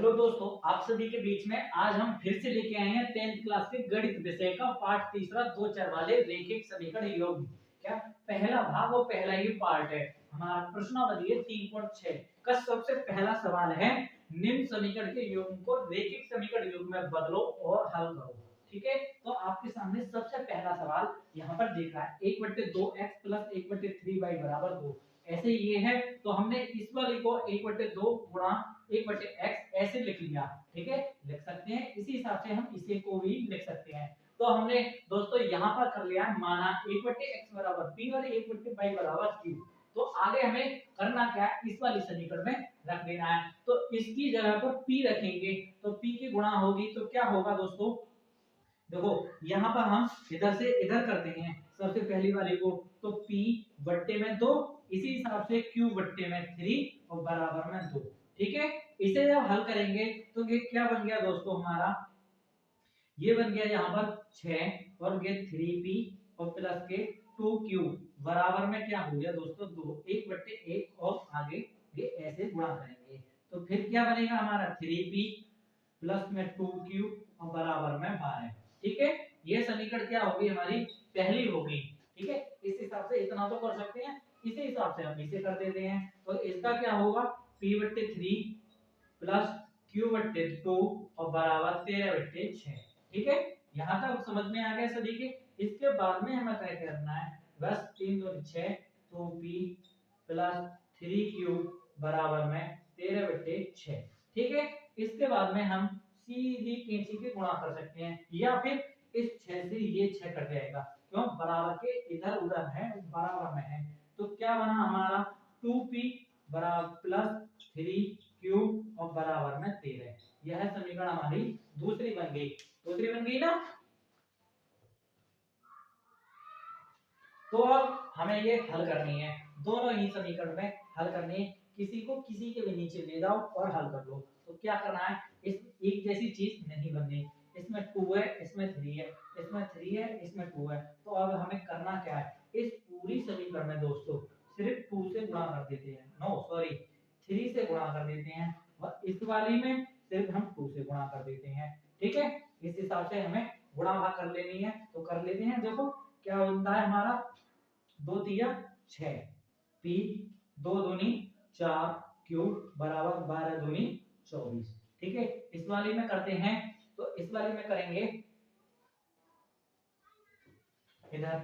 Hello दोस्तों, आप सभी के बीच में आज हम फिर से लेके आए हैं 10th क्लास के गणित विषय का पाठ तीसरा दो चर वाले रैखिक समीकरण योग। क्या पहला भाग और पहला ही पार्ट है। हमारा प्रश्नावली है 3.6 का सबसे पहला सवाल है, निम्न समीकरण के योग को रैखिक समीकरण योग में बदलो और हल करो। ठीक है, तो आपके सामने सबसे पहला सवाल यहाँ पर दिख रहा है 1/2x + 1/3y = 2। ऐसे ये है तो हमने इस वाले को 1/2 गुणा 1/x ऐसे लिख लिया। ठीक है, लिख सकते हैं इसी हिसाब से हम इसे को भी लिख सकते हैं। तो हमने दोस्तों यहाँ पर कर लिया, माना 1/x = p और 1/y = q। तो आगे हमें करना क्या है, इस वाली समीकरण में रख देना है। तो इसकी जगह पर p रखेंगे तो p की गुणा होगी तो क्या होगा दोस्तों, देखो यहाँ पर हम इधर से इधर करते हैं सबसे पहली वाली को, तो p बट्टे में 2, इसी हिसाब से q बट्टे में 3 और बराबर में 2। ठीक है, इसे जब हल करेंगे तो ये क्या बन गया दोस्तों, हमारा ये बन गया यहाँ पर 6 और ये 3p और प्लस के 2q बराबर में क्या हो गया दोस्तों 2, 1/1 और आगे ये ऐसे गुणा करेंगे तो फिर क्या बनेगा हमारा 3p प्लस में 2q और बराबर में 12। ठीक है, ये समीकरण क्या होगी हमारी पहली होगी। ठीक है, इस हिसाब से इतना तो कर सकते हैं, इसी हिसाब से हम इसे कर देते हैं। तो इसका क्या होगा p/3 प्लस q/2 और बराबर 13/6। ठीक है, यहाँ तक समझ में आ गया सभी के। इसके बाद में हमें क्या करना है, बस 3 2 6 2p प्लस 3q बराबर में 13/6। ठीक है, इसके बाद में हम सीधी कैंची के गुणा कर सकते हैं या फिर इस 6 से ये 6 कट जाएगा, क्यों बराबर के इधर उधर है बराबर में है। तो क्या बना हमारा 2p बराबर प्लस 3q और बराबर में 13। यह समीकरण हमारी दूसरी बन गई ना। तो अब हमें ये हल करनी है, दोनों ही समीकरण में हल करनी है, किसी को किसी के भी नीचे ले जाओ और हल कर लो। तो क्या करना है, इस एक जैसी चीज नहीं बननी, इसमें 2 है इसमें 3 है इसमें 3 है इसमें 2 है। तो अब हमें करना क्या है, इस पूरी समीकरण में दोस्तों सिर्फ 2 से गुणा कर देते हैं, नो सॉरी 3 से गुणा कर देते हैं और इस वाली में सिर्फ हम 2 से गुणा कर देते हैं। ठीक है, इस हिसाब से हमें गुणा भाग कर लेनी है तो कर लेते हैं। देखो क्या बनता है हमारा 2 तिया 6 p 2 दूनी 4 q बराबर 12 दूनी 24। ठीक है, इस वाली में करते हैं तो इस वाली में करेंगे इधर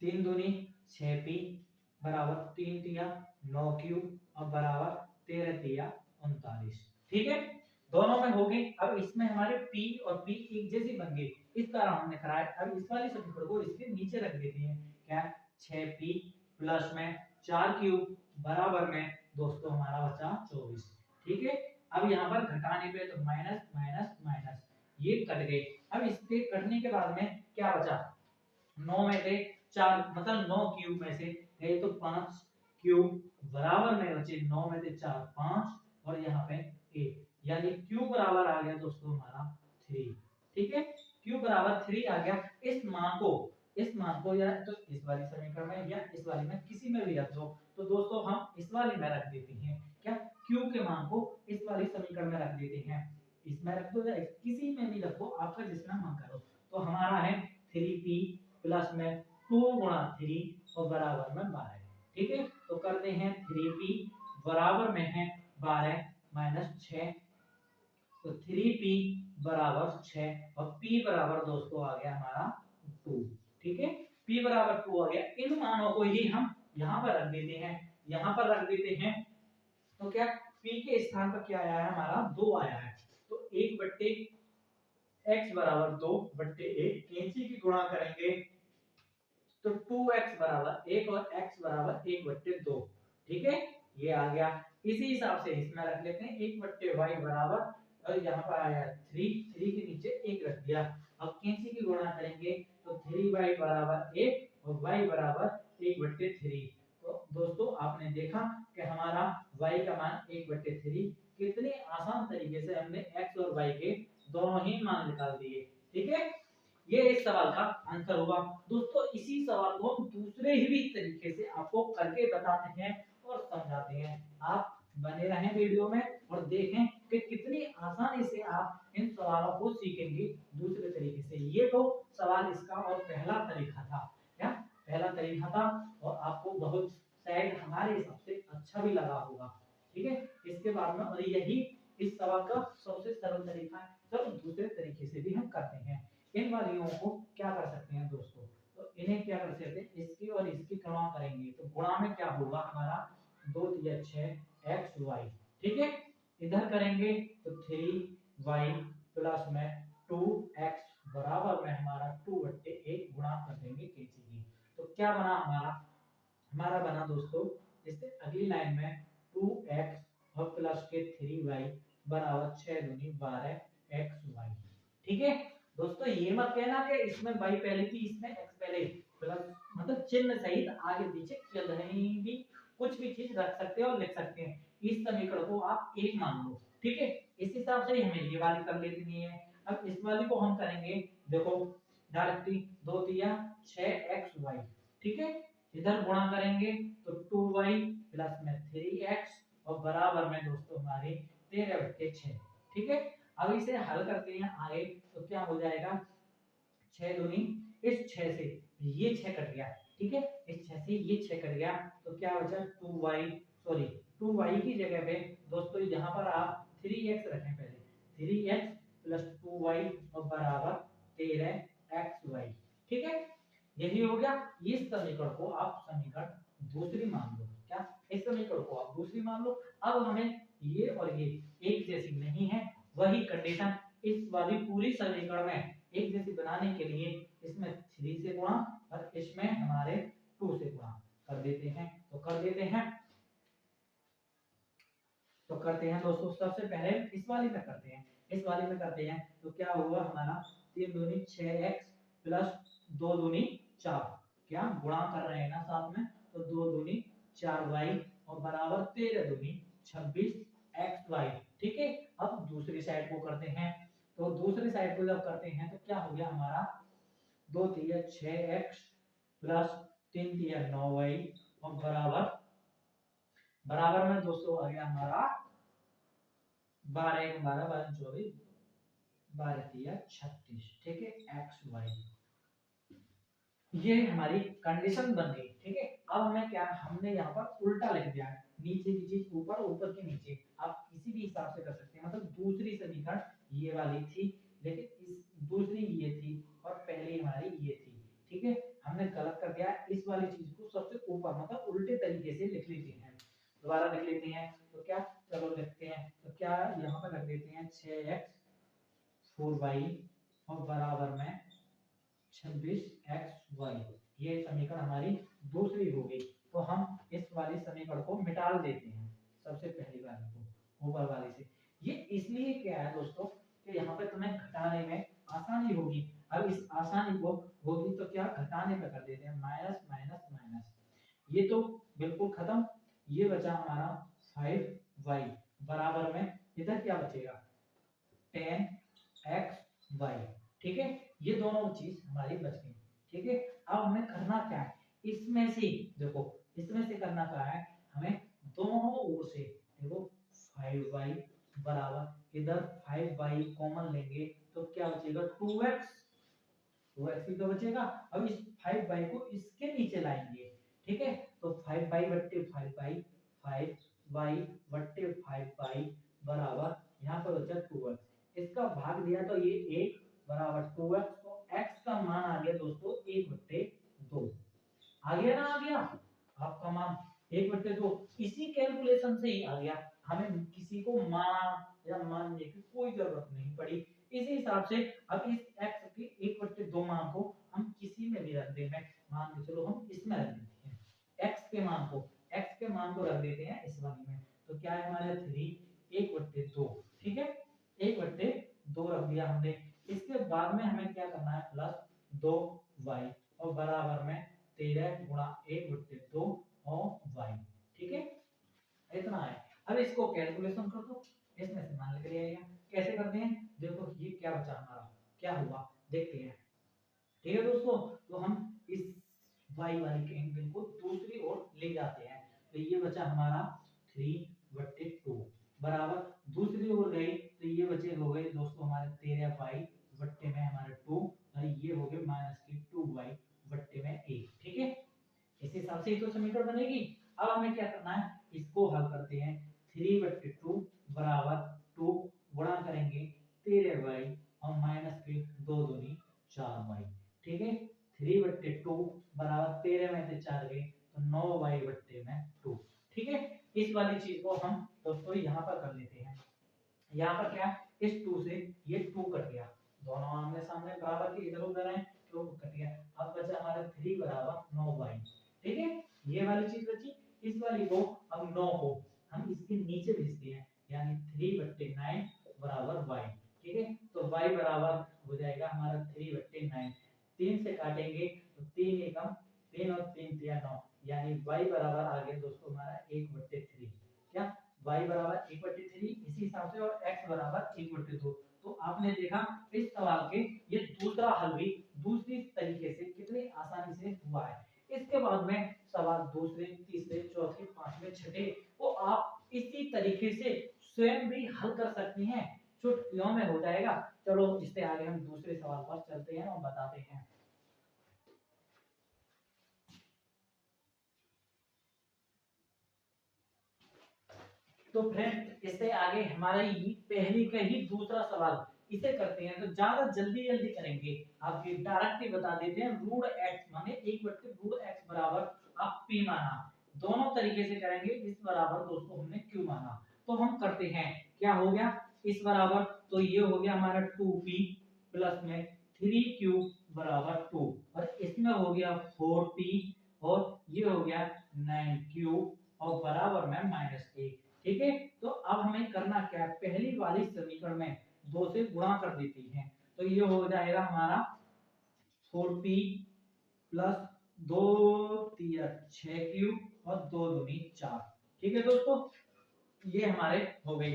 3 दूनी 6p बराबर 3 तिया 9q और बराबर 13 तिया 39। ठीक है, दोनों में हो गई। अब इसमें हमारे p और p एक जैसी बन गई, इस तरह हमने कराया। अब इस वाले समीकरण को इसके नीचे रख देते हैं, क्या 6p प्लस में 4q बराबर में दोस्तों हमारा बचा 24। ठीक है, अब यहाँ पर घटाने पे तो माइनस माइनस माइनस ये कट गए। अब इसके कटने के बाद में क्या बचा, 9 में से 4 मतलब 9 क्यूब में से गए तो 5 क्यूब बराबर में बचे 9 में से 4 5 और यहाँ पे 1, यानी q बराबर आ गया दोस्तों हमारा 3। ठीक है, q बराबर 3 आ गया। इस मान को या तो इस वाली समीकरण में या इस वाली में किसी में भी रख दो। तो दोस्तों हम इस वाली में रख देते हैं, क्या q के मान को इस वाली समीकरण में रख देते हैं, इसमें रख दो या किसी में भी रखो, आपका जिसमें मन करो। तो हमारा है 3p प्लस में 2 गुणा 3 और बराबर में 12। ठीक है, तो करते हैं 3p बराबर में है 12 माइनस 6, तो 3p बराबर 6 और p बराबर दोस्तों आ गया हमारा 2। ठीक है, p बराबर 2 आ गया। इन मानों को ही हम यहाँ पर रख देते हैं, यहाँ पर रख देते हैं। तो क्या p के स्थान पर क्या आया है हमारा 2 आया है, तो 1/x बराबर 2/1 कैंची की गुणा करेंगे तो 2x बराबर 1 और x बराबर 1/2। ठीक है, ये आ गया। इसी हिसाब से इसमें रख लेते हैं 1/y बराबर, और यहाँ पर आया 3 के नीचे 1 रख दिया। अब कैंची की गुणा करेंगे तो 3y बराबर 1 और y बराबर 1/3। तो दोस्तों आपने देखा कि हमारा y का मान 1/3, कितने आसान तरीके से हमने x और y के दोनों ही मान निकाल दिए। ठीक है, ये इस सवाल का आंसर होगा। दोस्तों इसी सवाल को हम दूसरे ही तरीके से आपको करके बताते हैं और समझाते हैं, आप बने रहें वीडियो में और देखें कि कितनी आसानी से आप इन सवालों को सीखेंगे दूसरे तरीके से। ये तो सवाल इसका और पहला तरीका था, क्या पहला तरीका था, और आपको बहुत शायद हमारे हिसाब से अच्छा भी लगा होगा। ठीक है, इसके बाद में और यही इस सवाल का सबसे सरल तरीका है। चलो दूसरे तरीके से भी हम करते हैं। इन वालियों को क्या कर सकते हैं दोस्तों, तो इन्हें क्या कर सकते हैं, इसकी और इसकी गुणा करेंगे तो गुणा में क्या होगा हमारा 2 3 6 एक्स वाई। ठीक है, इधर करेंगे तो 3y प्लस में 2x बराबर में हमारा 2/1 गुणा कर देंगे कैंची की। तो क्या बना हमारा, हमारा बना दोस्तों इससे अगली लाइन में 2x और प्लस के 3y बराबर 6 दूनी 12xy। ठीक है दोस्तों, ये मत कहना कि इसमें y पहले थी इसमें x पहले, प्लस मतलब चिन्ह सहित आगे पीछे कहीं भी कुछ भी चीज रख सकते हो और लिख सकते हैं। इस समीकरण को आप एक मान लो। ठीक है, इस हिसाब से हमें ये वाली कर लेनी है। अब इस वाली को हम करेंगे, देखो डायरेक्टली 2 3 6xy। ठीक है, इधर गुणा करेंगे तो 2y प्लस में 3x और बराबर में दोस्तों हमारे 13/6। ठीक है, अब इसे हल करते हैं आगे तो क्या हो जाएगा, 6 दूनी इस 6 से ये 6 कट गया। ठीक है, इस 6 से ये 6 कट गया तो क्या बचा 2y, सॉरी 2y की जगह पे दोस्तों यहाँ पर आप 3x रखें पहले, 3x प्लस 2y और बराबर 13xy। ठीक है, यही हो गया। इस समीकरण को आप समीकरण दूसरी मान लो। क्या, इस समीकरण को आप दूसरी मान लो। अब हमें ये और ये एक जैसी नहीं है, वही कंडीशन इस वाली पूरी समीकरण में एक जैसी बनाने के लिए इसमें 3 से गुणा और इसमें हमारे 2 से गुणा कर देते हैं। तो कर देते हैं, तो करते हैं दोस्तों, सबसे पहले इस वाली में करते हैं। इस वाली में करते हैं तो क्या होगा हमारा 3 दूनी 6x प्लस 2 दूनी 4, क्या गुणा कर रहे हैं ना साथ में, तो 2 दूनी 4y और बराबर 13 दूनी 26xy। ठीक है, अब दूसरी साइड को करते हैं। तो दूसरी साइड को जब करते हैं तो क्या हो गया हमारा 2 3 6x प्लस 3 3 9y और बराबर बराबर में दोस्तों आ गया हमारा 12 1 12 12 24 12 3 36। ठीक है, एक्स वाई, ये हमारी कंडीशन बन गई। ठीक है, अब हमें क्या, हमने यहाँ पर उल्टा लिख दिया है, नीचे की चीज ऊपर, ऊपर की नीचे। आप किसी भी हिसाब से कर सकते हैं, मतलब दूसरी समीकरण ये वाली थी लेकिन इस दूसरी ये थी और पहली हमारी ये थी। ठीक है, हमने गलत कर दिया, इस वाली चीज को सबसे ऊपर मतलब उल्टे तरीके से लिख लेते हैं। दोबारा लिख लेते हैं तो क्या, चलो लिखते हैं तो क्या यहाँ पर लिख देते हैं 6x 4y और बराबर में 26xy। ये समीकरण हमारी दूसरी हो गई। तो हम इस वाली समीकरण को मिटा देते हैं, सबसे पहली वाली को ऊपर वाली से। ये इसलिए क्या है दोस्तों कि यहाँ पे तुम्हें घटाने में आसानी होगी। अब इस आसानी को होगी तो क्या घटाने पे कर देते हैं, माइनस माइनस माइनस, ये तो बिल्कुल खत्म। ये बचा हमारा 5y बराबर में इधर क्या बचेगा 10xy। ठीक है, ये दोनों चीज हमारी बच गई। ठीक है, अब हमें करना क्या है, इसमें से देखो, इसमें से करना क्या है, हमें दोनों ओर से देखो 5y बराबर इधर 5y कॉमन लेंगे तो क्या बचेगा 2x, 2x ही तो बचेगा। अब इस 5y को इसके नीचे लाएंगे। ठीक है, तो 5y बट्टे 5y 5y बट्टे 5y बराबर यहाँ पर बचा 2x, इसका भाग दिया तो ये 1 बराबर 2x, तो x का मान आ गया दोस्तों 1/2। आ गया ना, आ गया आपका मान 1/2। इसी कैलकुलेशन से ही आ गया, हमें किसी को मान या मानने की कोई जरूरत नहीं पड़ी। इसी हिसाब से अब इस x के 1/2 मान को हम किसी में भी रख देंगे, मान के चलो हम इसमें रख देते हैं x के मान को रख देते हैं इस वाली में। तो क्या है हमारे 3 1/2। ठीक है, 1/2 रख दिया हमने। इसके बाद में हमें क्या करना है, प्लस 2y और बराबर में 13 गुणा 1/2 और y। ठीक है, इतना है। अब इसको कैलकुलेशन कर दो, इसमें से मान निकल आएगा। कैसे करते हैं, देखो ये क्या बचा हमारा, क्या हुआ देखते हैं। ठीक है दोस्तों, तो हम इस y वाले के एंगल को दूसरी ओर ले जाते हैं। तो ये बचा हमारा 3/2 बराबर दूसरी ओर गई तो ये बचे हो गए दोस्तों हमारे 13y बट्टे में हमारे 2 और ये हो गए माइनस के 2y बट्टे में 1। ठीक है, इस हिसाब से ही तो समीकरण बनेगी। अब हमें क्या करना है, इसको हल करते हैं। 3 बट्टे 2 बराबर 2 गुणा करेंगे 13y और माइनस के 2 दूनी 4y। ठीक है, 3 बट्टे 2 बराबर 13 में से 4 गए तो 9y बट्टे में 2। ठीक है, इस वाली चीज को हम दोस्तों यहाँ पर कर लेते हैं। यहाँ पर क्या, इस 2 से ये 2 कट गया, दोनों आमने सामने बराबर के इधर उधर हैं तो कट गया। अब बचा हमारा 3 बराबर 9y। ठीक है, ये वाली चीज बची। इस वाली को हम 9 को हम इसके नीचे भेजते हैं, यानी 3 बट्टे 9 बराबर y। ठीक है, तो y बराबर हो जाएगा हमारा 3 बट्टे 9। 3 से काटेंगे तो 3 एकम 3 और 3 तिया 9, यानी y बराबर आ गया दोस्तों हमारा 1/3। क्या, y बराबर 1/3 इसी हिसाब से, और x बराबर 1/2। तो आपने देखा इस सवाल के ये दूसरा हल भी दूसरी तरीके से कितनी आसानी से हुआ है। इसके बाद में सवाल दूसरे, तीसरे, चौथे, पांचवें, छठे वो आप इसी तरीके से स्वयं भी हल कर सकती हैं, चुटकियों में हो जाएगा। चलो इससे आगे हम दूसरे सवाल पर चलते हैं और बताते हैं। तो फ्रेंड इससे आगे हमारा ही पहली का ही दूसरा सवाल इसे करते हैं। तो ज्यादा जल्दी जल्दी करेंगे, आपके डायरेक्ट ही बता देते हैं। रूट x माने 1/√x बराबर आप p माना, दोनों तरीके से करेंगे। इस बराबर दोस्तों हमने q माना, तो हम करते हैं। क्या हो गया, इस बराबर तो ये हो गया हमारा 2p प्लस में 3q बराबर 2, और इसमें हो गया 4p और ये हो गया 9q और बराबर में -1। ठीक है, तो अब हमें करना क्या है, पहली वाली समीकरण में 2 से गुणा कर देती हैं। तो ये हो जाएगा हमारा 4p प्लस 2 तिया 6q और 2 दूनी 4। ठीक है दोस्तों, ये हमारे हो गई।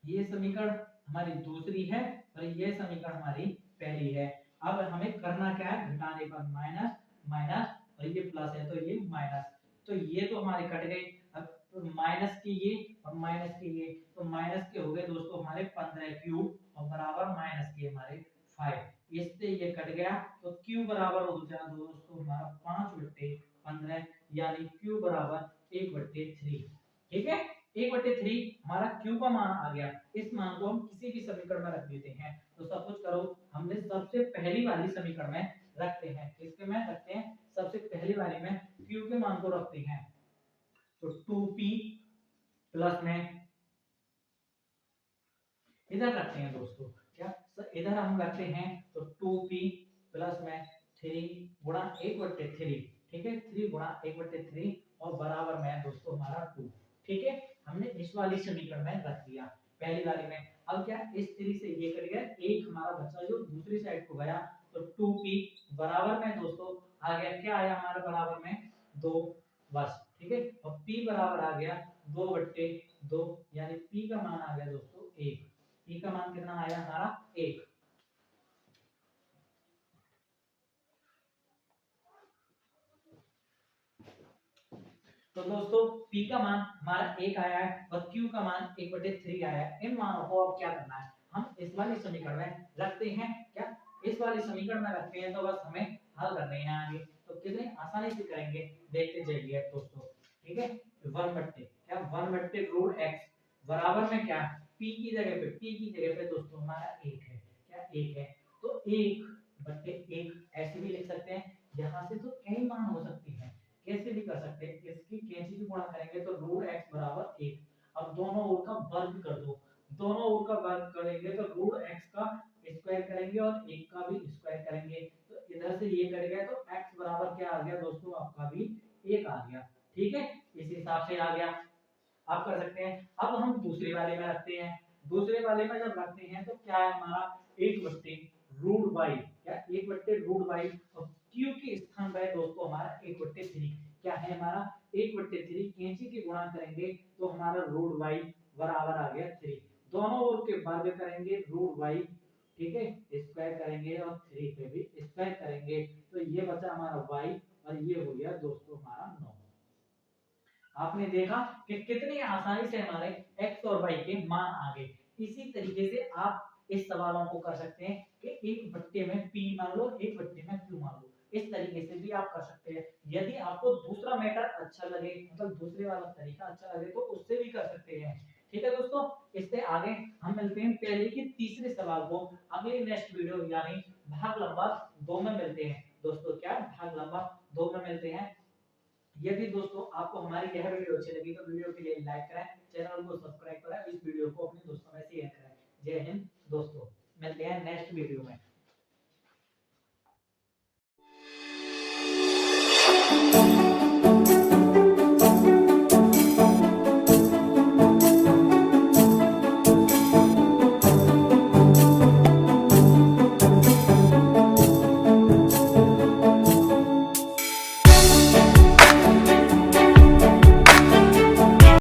ये समीकरण हमारी दूसरी है और ये समीकरण हमारी पहली है। अब हमें करना क्या है, घटाने पर माइनस माइनस, और ये प्लस है तो ये माइनस, तो ये तो हमारे कट गए। अब तो माइनस के ये और माइनस के ये, तो माइनस के हो गए दोस्तों हमारे 15 क्यूब और बराबर माइनस के हमारे 5। इससे ये कट गया तो q बराबर हो जाएगा दोस्तों हमारा 5/15, यानी q बराबर 1/3। ठीक है, 1/3 हमारा q का मान आ गया। इस मान को हम किसी भी समीकरण में रख देते हैं। तो सब कुछ करो, हमने सबसे पहली वाली समीकरण में रखते हैं। किसके में रखते हैं, सबसे पहली वाली में q के मान को रखते हैं। तो 2p प्लस में इधर रखते हैं दोस्तों, क्या इधर हम रखते हैं तो 2p प्लस में 3 गुणा 1/3। ठीक है, 3 गुणा 1/3 और बराबर में दोस्तों हमारा 2। ठीक है, हमने इस वाली समीकरण में रख दिया पहली वाली में। अब क्या, इस 3 से ये कट गया, एक हमारा बचा जो दूसरी साइड को गया, तो 2p बराबर में दोस्तों आ गया, क्या आया हमारा बराबर में 2 बस। ठीक है, और p बराबर आ गया 2/2, यानी p का मान आ गया दोस्तों 1। p का मान कितना आया हमारा 1। तो दोस्तों p का मान हमारा 1 आया है और q का मान 1/3 आया है। इन मानों को अब क्या करना है, हम इस वाली समीकरण में रखते हैं। क्या, इस वाली समीकरण में रखते हैं, तो बस हमें हल करने हैं आगे। तो कितने आसानी से करेंगे, देखते जाइए दोस्तों। ठीक है, 1/√x बराबर में क्या, p की जगह पे दोस्तों हमारा 1 है। क्या 1 है, तो 1/1 ऐसे भी लिख सकते हैं। यहाँ से तो कई मान हो सकती है, कैसे भी कर सकते हैं। इसकी कैंची से गुणा करेंगे तो √x बराबर 1। अब दोनों ओर का वर्ग कर दो, दोनों ओर का वर्ग करेंगे तो √x का स्क्वायर करेंगे और 1 का भी स्क्वायर करेंगे। तो इधर से ये कट गया तो x बराबर क्या आ गया दोस्तों, आपका भी 1 आ गया। ठीक है, इस हिसाब से आ गया, आप कर सकते हैं। अब हम दूसरे वाले में रखते हैं। दूसरे वाले में जब रखते हैं तो क्या है हमारा 1/√y, क्या 1/√y, और q के स्थान पर दोस्तों हमारा 1/3। क्या है हमारा 1/3, कैंची की गुणा करेंगे तो हमारा √y बराबर आ गया 3। दोनों ओर के वर्ग करेंगे √y, ठीक है, स्क्वायर करेंगे और 3 पे भी स्क्वायर करेंगे, तो ये बचा हमारा y और ये हो गया दोस्तों हमारा 9। आपने देखा कि कितनी आसानी से हमारे x और y के मान आ गए। इसी तरीके से आप इस सवालों को कर सकते हैं कि एक बट्टे में p मान लो, एक बट्टे में q मान लो। इस तरीके से भी आप कर सकते हैं। यदि आपको दूसरा मेथड अच्छा लगे, मतलब दूसरे वाला तरीका अच्छा लगे, तो उससे भी कर सकते हैं। ठीक है दोस्तों, इससे आगे हम मिलते हैं पहले के तीसरे सवाल को अगले नेक्स्ट वीडियो यानी भाग लंबा 2 में मिलते हैं। दोस्तों क्या भाग लंबा 2 में मिलते हैं। यदि दोस्तों आपको हमारी यह वीडियो अच्छी लगी तो वीडियो के लिए लाइक करें, चैनल को सब्सक्राइब करें, इस वीडियो को अपने दोस्तों में